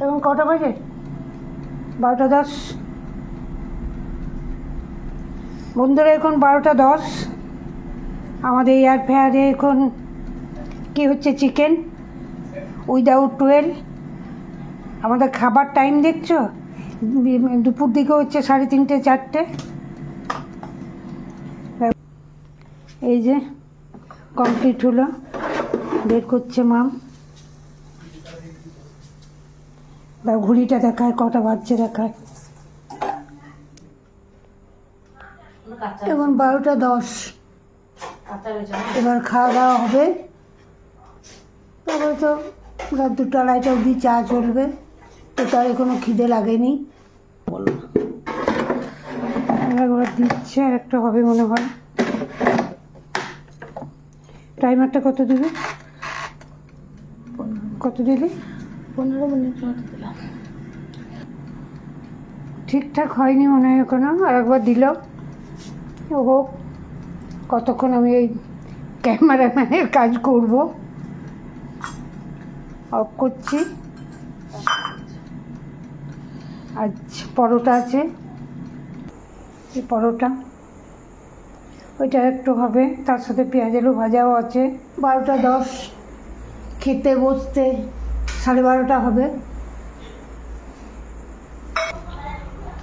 এখন কটা বাজে? 12:10। বন্ধুরা এখন 12:10। আমাদের এয়ার ফেয়ারে এখন কি হচ্ছে, চিকেন উইদাউট টুয়েল। আমাদের খাবার টাইম দেখছো, দুপুর দিকে হচ্ছে 3:30 4টে। এই যে কমপ্লিট হলো, বের করছে মাম। বা ঘড়িটা দেখায় কটা বাজছে, দেখায় এখন 12:10। এবার খাওয়া দাওয়া হবে, তারপরে তো রাত 2টা 2:30 অবধি চা চলবে। তো তার কোনো খিদে লাগেনি। একবার দিচ্ছে, আর একটা হবে মনে হয়। টাইমারটা কত দিবি? কত দিলি? 15 মিনিট মতো দিলাম। ঠিকঠাক হয়নি মনে হয় এখনো, আর একবার দিল। ও হোক, কতক্ষণ আমি এই ক্যামেরাম্যানের কাজ করব। অফ করছি। আজ পরোটা আছে, এই পরোটা ওইটা একটু হবে, তার সাথে পেঁয়াজ আলু ভাজাও আছে। 12:10, খেতে বসতে 12:30 হবে।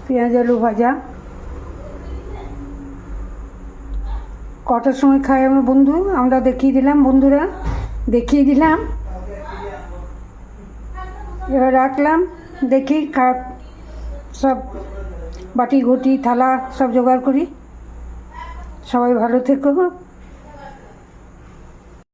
পেঁয়াজ আলু ভাজা কটার সময় খাই আমার বন্ধু, আমরা দেখিয়ে দিলাম, বন্ধুরা দেখিয়ে দিলাম। এবার রাখলাম, দেখি সব বাটি ঘটি থালা সব জোগাড় করি। সবাই ভালো থেকো।